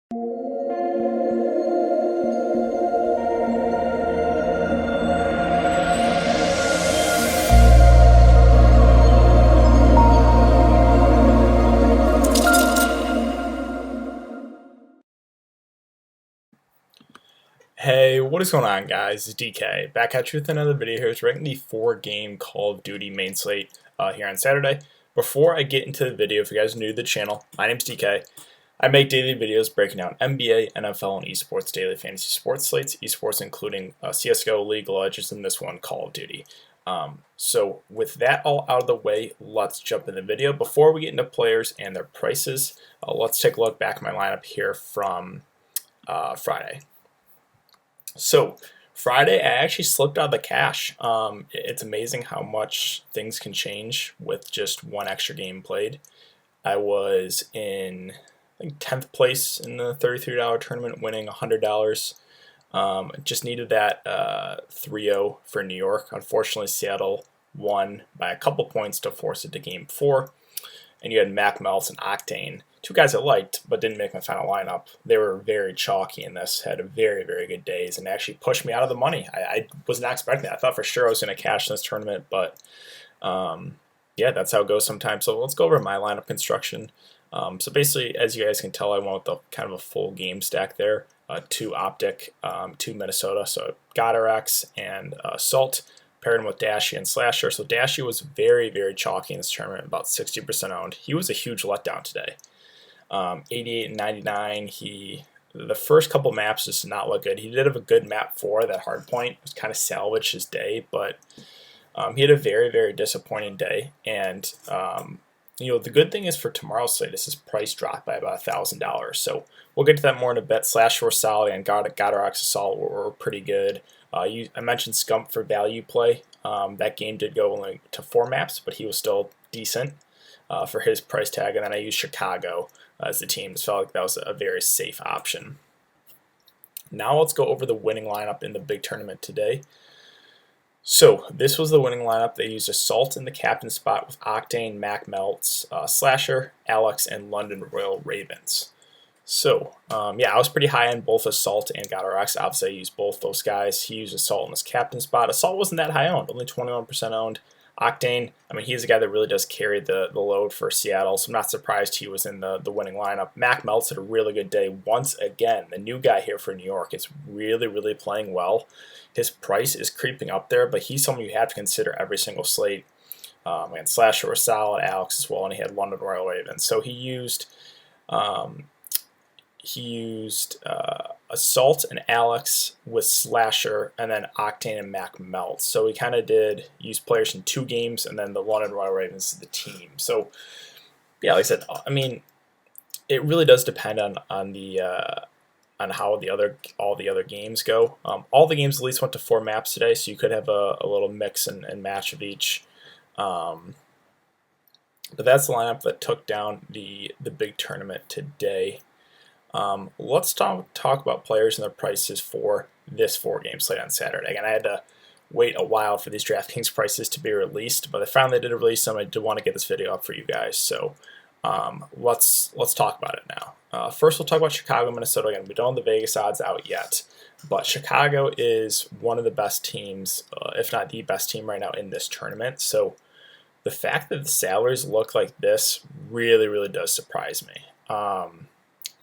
Hey, what is going on, guys? It's DK back at you with another video here. It's ranking the 4-game Call of Duty main slate here on Saturday. Before I get into the video, if you guys are new to the channel, my name's DK. I make daily videos breaking down NBA, NFL, and esports daily fantasy sports slates, esports including CSGO, League of Legends, and this one, Call of Duty. So with that all out of the way, let's jump in the video. Before we get into players and their prices, let's take a look back at my lineup here from Friday. So Friday, I actually slipped out of the cash. It's amazing how much things can change with just one extra game played. I was in, I think, 10th place in the $33 tournament, winning $100. Just needed that 3-0 for New York. Unfortunately, Seattle won by a couple points to force it to game 4. And you had Mac Melts and Octane, two guys I liked but didn't make my final lineup. They were very chalky in this, had very, very good days, and actually pushed me out of the money. I was not expecting that. I thought for sure I was going to cash in this tournament, but yeah, that's how it goes sometimes. So let's go over my lineup construction. So basically, as you guys can tell, I went with the kind of a full game stack there. 2 Optic, 2 Minnesota, so Godorex and Salt, paired him with Dashy and Slasher. So Dashy was very, very chalky in this tournament, about 60% owned. He was a huge letdown today. 88 and 99. The first couple maps just did not look good. He did have a good map 4, that hard point. It was kind of salvaged his day, but he had a very, very disappointing day. And the good thing is for tomorrow's slate, his price dropped by about $1,000. So we'll get to that more in a bit. Slasher was solid, and Godorex Assault were pretty good. I mentioned Scump for value play. That game did go only to 4 maps, but he was still decent for his price tag. And then I used Chicago as the team. Just felt like that was a very safe option. Now let's go over the winning lineup in the big tournament today. So this was the winning lineup. They used Assault in the captain spot with Octane, Mac Melts, Slasher, Alex, and London Royal Ravens. So, yeah, I was pretty high on both Assault and Godorex. Obviously, I used both those guys. He used Assault in his captain spot. Assault wasn't that high owned, only 21% owned. Octane, I mean, he's a guy that really does carry the load for Seattle, so I'm not surprised he was in the winning lineup. Mac Melts had a really good day. Once again, the new guy here for New York is really, really playing well. His price is creeping up there, but he's someone you have to consider every single slate. And Slasher was solid, Alex as well, and he had London Royal Ravens. So he used Assault and Alex with Slasher, and then Octane and Mac Melt. So he kind of did use players in 2 games, and then the London Royal Ravens is the team. So yeah, like I said, I mean, it really does depend on how all the other games go. All the games at least went to 4 maps today, so you could have a little mix and match of each. But that's the lineup that took down the big tournament today. Let's talk about players and their prices for this 4-game slate on Saturday. Again, I had to wait a while for these Draftkings prices to be released, but I finally did release them. I did want to get this video up for you guys, so let's talk about it now. First, we'll talk about Chicago, Minnesota. Again, we don't have the Vegas odds out yet, but Chicago is one of the best teams, if not the best team right now in this tournament. So the fact that the salaries look like this really, really does surprise me.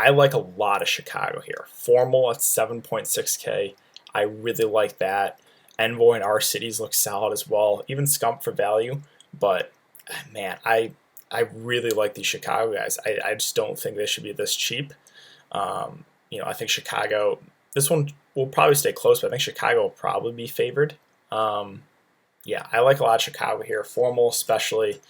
I like a lot of Chicago here. Formal at 7.6K. I really like that. Envoy and R Cities look solid as well. Even Scump for value. But, man, I really like these Chicago guys. I just don't think they should be this cheap. I think Chicago, this one will probably stay close, but I think Chicago will probably be favored. Yeah, I like a lot of Chicago here. Formal especially.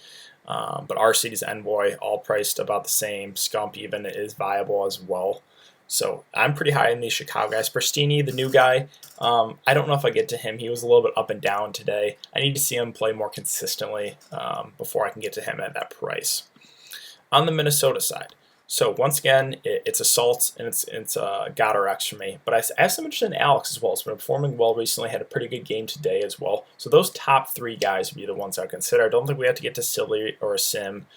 But RC's Envoy, all priced about the same. Scump even is viable as well. So I'm pretty high in these Chicago guys. Pristini, the new guy, I don't know if I get to him. He was a little bit up and down today. I need to see him play more consistently before I can get to him at that price. On the Minnesota side, so once again, it's Assault and it's Godorex for me. But I have some interest in Alex as well. He's been performing well recently, had a pretty good game today as well. So those top 3 guys would be the ones I would consider. I don't think we have to get to Silly or Sim.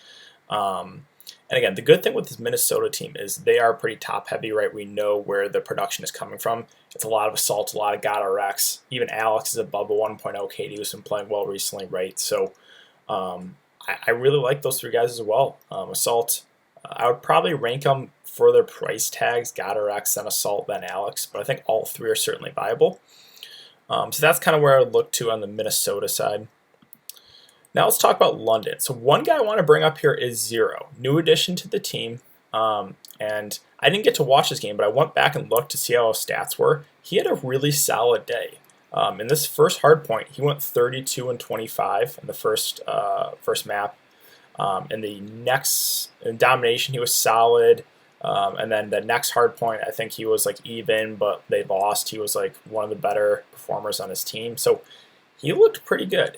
And again, the good thing with this Minnesota team is they are pretty top heavy, right? We know where the production is coming from. It's a lot of Assault, a lot of God RX. Even Alex is above a 1.0 KD, who's been playing well recently, right? So I really like those three guys as well. Assault, I would probably rank them for their price tags, God RX, then Assault, then Alex, but I think all three are certainly viable. So that's kind of where I would look to on the Minnesota side. Now let's talk about London. So one guy I want to bring up here is Zero, new addition to the team. And I didn't get to watch this game, but I went back and looked to see how his stats were. He had a really solid day. In this first hard point, he went 32 and 25 in the first map. In the next in domination, he was solid. And then the next hard point, I think he was like even, but they lost. He was like one of the better performers on his team. So he looked pretty good.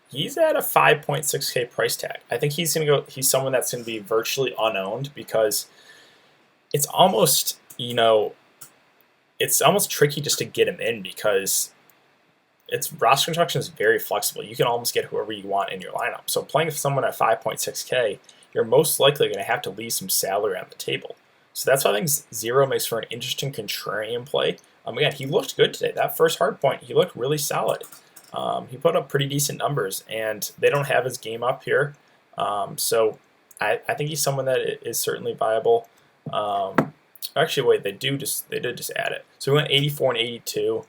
He's at a 5.6K price tag. I think he's someone that's gonna be virtually unowned because it's almost, it's almost tricky just to get him in because its roster construction is very flexible. You can almost get whoever you want in your lineup. So playing with someone at 5.6K, you're most likely going to have to leave some salary on the table. So that's why I think Zero makes for an interesting contrarian play. Again, he looked good today. That first hard point, he looked really solid. He put up pretty decent numbers, and they don't have his game up here. So I think he's someone that is certainly viable. Actually, wait, they did just add it. So we went 84 and 82.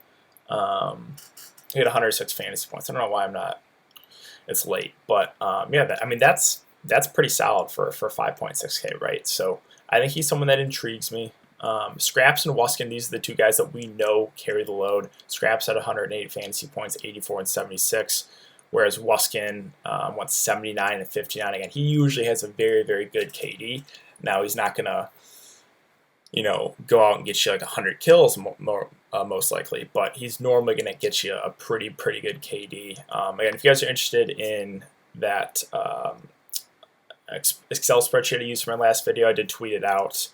He had 106 fantasy points. I don't know why I'm not. It's late, but yeah, that's pretty solid for 5.6K, right? So I think he's someone that intrigues me. Scraps and Wuskin, these are the two guys that we know carry the load. Scraps had 108 fantasy points, 84 and 76, whereas Wuskin went 79 and 59. Again, he usually has a very, very good KD. Now he's not gonna, go out and get you like 100 kills most likely, but he's normally gonna get you a pretty good KD. Again, if you guys are interested in that Excel spreadsheet I used for my last video, I did tweet it out.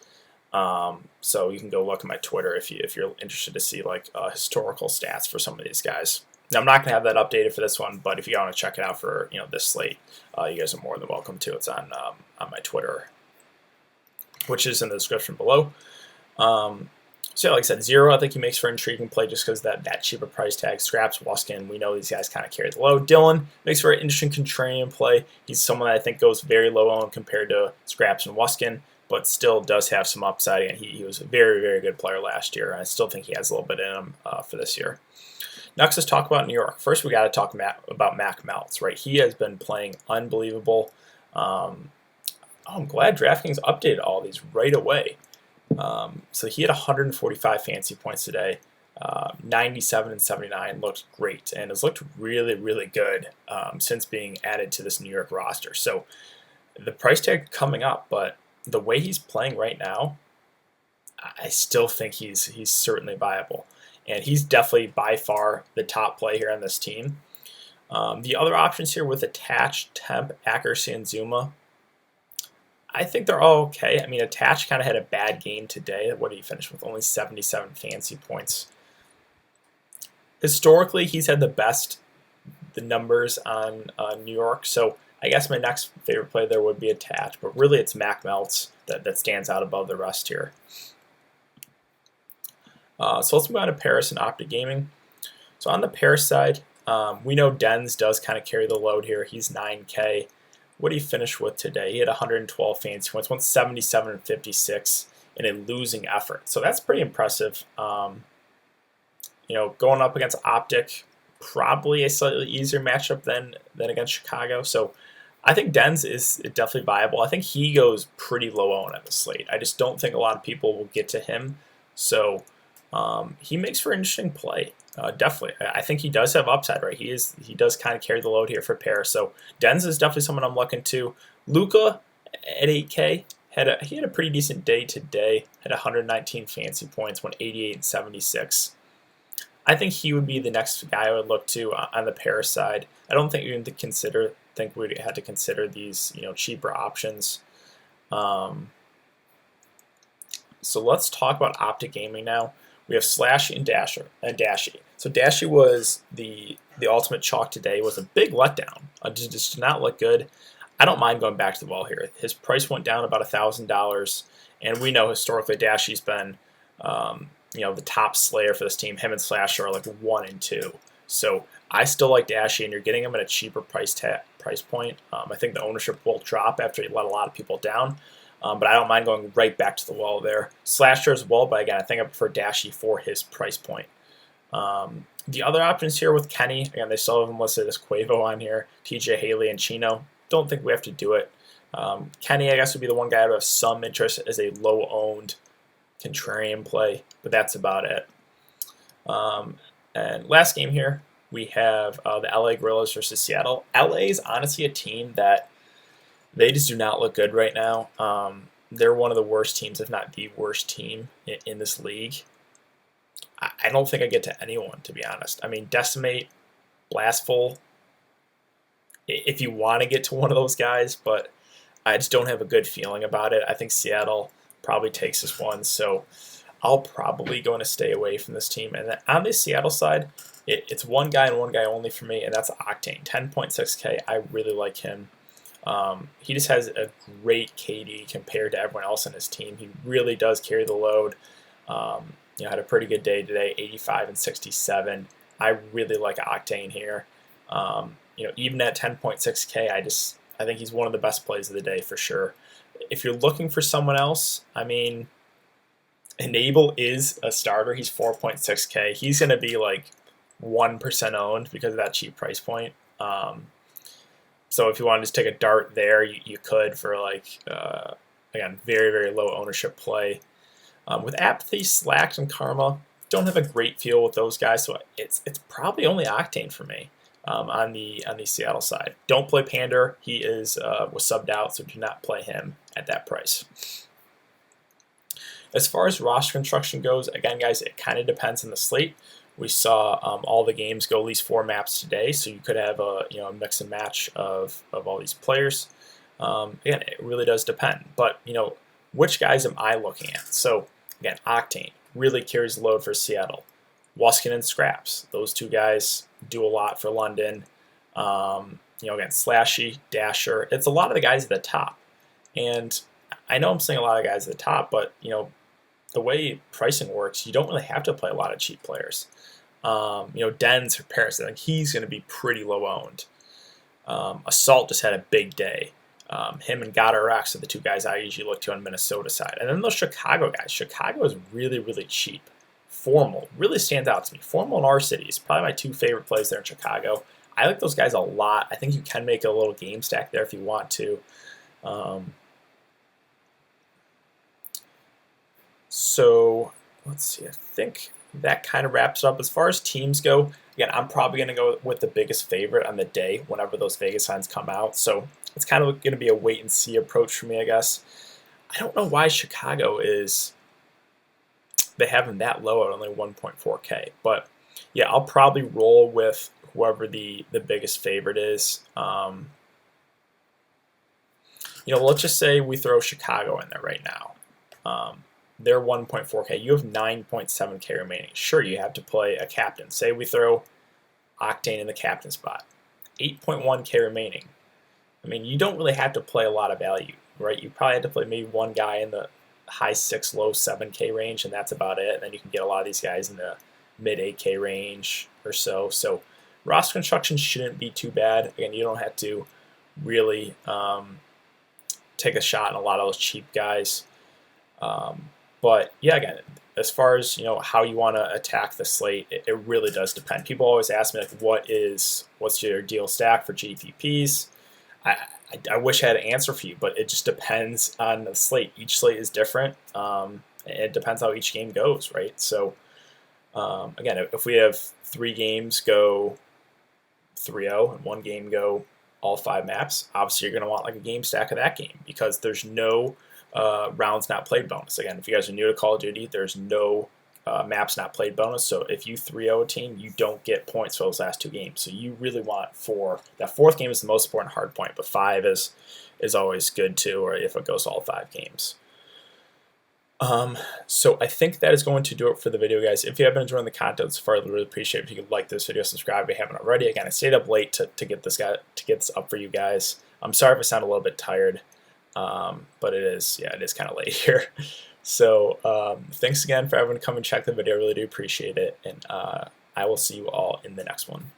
So you can go look at my Twitter if you're interested to see like historical stats for some of these guys. Now I'm not gonna have that updated for this one, but if you want to check it out for this slate, you guys are more than welcome to. It's on my Twitter, which is in the description below. So yeah, like I said, Zero, I think he makes for an intriguing play just because that cheaper price tag. Scraps, Wuskin, we know these guys kind of carry the load. Dylan makes for an interesting contrarian play. He's someone that I think goes very low owned compared to Scraps and Wuskin, but still does have some upside. And he was a very, very good player last year, and I still think he has a little bit in him for this year. Next, let's talk about New York. First, we got to talk about Mac Melts, right? He has been playing unbelievable. I'm glad Draftkings updated all these right away. So he had 145 fantasy points today, 97 and 79, looked great, and has looked really, really good since being added to this New York roster. So the price tag coming up, but the way he's playing right now, I still think he's certainly viable, and he's definitely by far the top play here on this team. The other options here with Attach, Temp, Accuracy, and Zuma, I think they're all okay. I mean, Attach kind of had a bad game today. What did he finish with? Only 77 fantasy points. Historically, he's had the numbers on New York. So I guess my next favorite play there would be Attach. But really, it's Mac Melts that stands out above the rest here. So let's move on to Paris and Optic Gaming. So on the Paris side, we know Dens does kind of carry the load here. He's 9K. What did he finish with today? He had 112 fantasy points, went 77 and 56 in a losing effort. So that's pretty impressive. Going up against Optic, probably a slightly easier matchup than against Chicago. So I think Dens is definitely viable. I think he goes pretty low owned on the slate. I just don't think a lot of people will get to him. So he makes for an interesting play. Definitely. I think he does have upside, right? He does kind of carry the load here for Paris. So Dens is definitely someone I'm looking to. Luka at 8K he had a pretty decent day today. Had 119 fantasy points, went 88 and 76. I think he would be the next guy I would look to on the Paris side. I don't think we'd have to consider these cheaper options. So let's talk about Optic Gaming now. We have Slashy and Dashy. So Dashy was the ultimate chalk today. It was a big letdown. Just did not look good. I don't mind going back to the well here. His price went down about $1,000, and we know historically Dashy's been, the top slayer for this team. Him and Slasher are like 1 and 2. So I still like Dashy, and you're getting him at a cheaper price point. I think the ownership will drop after he let a lot of people down, but I don't mind going right back to the well there. Slasher as well, but again, I think I prefer Dashy for his price point. The other options here with Kenny, again, they still have him listed as Quavo on here, TJ Haley, and Chino. Don't think we have to do it. Kenny, I guess, would be the one guy I would have some interest as a low-owned contrarian play, but that's about it. And last game here, we have the LA Gorillas versus Seattle. LA is honestly a team that they just do not look good right now. They're one of the worst teams, if not the worst team in this league. I don't think I get to anyone, to be honest. I mean, Decimate, Blastful, if you want to get to one of those guys, but I just don't have a good feeling about it. I think Seattle probably takes this one, so I'll probably going to stay away from this team. And then on the Seattle side, it's one guy and one guy only for me, and that's Octane. 10.6K, I really like him. He just has a great KD compared to everyone else on his team. He really does carry the load. Had a pretty good day today, 85 and 67. I really like Octane here. Even at 10.6K, I think he's one of the best plays of the day for sure. If you're looking for someone else, I mean, Enable is a starter. He's 4.6K. He's going to be like 1% owned because of that cheap price point. So if you want to just take a dart there, you could for again, very, very low ownership play. With Apathy, Slacked, and Karma, don't have a great feel with those guys, so it's probably only Octane for me on the Seattle side. Don't play Pander. He was subbed out, so do not play him at that price. As far as roster construction goes, again, guys, it kind of depends on the slate. We saw all the games go at least 4 maps today, so you could have a mix and match of all these players. Again, it really does depend. But which guys am I looking at? So again, Octane really carries the load for Seattle. Wuskin and Scraps, those two guys do a lot for London. Again, Slashy, Dasher, it's a lot of the guys at the top. And I know I'm saying a lot of guys at the top, but the way pricing works, you don't really have to play a lot of cheap players. Dens or Paris, I think he's going to be pretty low owned. Assault just had a big day. Him and Goddard Rex are the two guys I usually look to on Minnesota side. And then those Chicago guys. Chicago is really, really cheap. Formal really stands out to me. Formal and R-City is probably my 2 favorite plays there in Chicago. I like those guys a lot. I think you can make a little game stack there if you want to. So let's see. I think that kind of wraps it up. As far as teams go, again, I'm probably going to go with the biggest favorite on the day whenever those Vegas lines come out. So it's kind of going to be a wait-and-see approach for me, I guess. I don't know why Chicago they have him that low at only 1.4K. But, yeah, I'll probably roll with whoever the biggest favorite is. Let's just say we throw Chicago in there right now. They're 1.4K. You have 9.7K remaining. Sure, you have to play a captain. Say we throw Octane in the captain spot. 8.1K remaining. I mean, you don't really have to play a lot of value, right? You probably have to play maybe one guy in the high 6, low 7K range, and that's about it. And then you can get a lot of these guys in the mid 8K range or so. So roster construction shouldn't be too bad. Again, you don't have to really take a shot on a lot of those cheap guys. But yeah, again, as far as how you want to attack the slate, it really does depend. People always ask me what's your deal stack for GPPs? I wish I had an answer for you, but it just depends on the slate. Each slate is different. It depends how each game goes, right? So again, if we have 3 games go 3-0 and 1 game go all 5 maps, obviously you're going to want like a game stack of that game because there's no rounds not played bonus. Again, if you guys are new to Call of Duty, there's no maps not played bonus. So if you 3-0 a team, you don't get points for those last 2 games. So you really want 4. That 4th game is the most important hard point, but 5 is always good too, or if it goes all 5 games. So I think that is going to do it for the video, guys. If you have been enjoying the content so far, I'd really appreciate it if you could like this video, subscribe if you haven't already. Again, I stayed up late to get this up for you guys. I'm sorry if I sound a little bit tired, but it is kind of late here. So thanks again for everyone coming to check the video. I really do appreciate it, and I will see you all in the next one.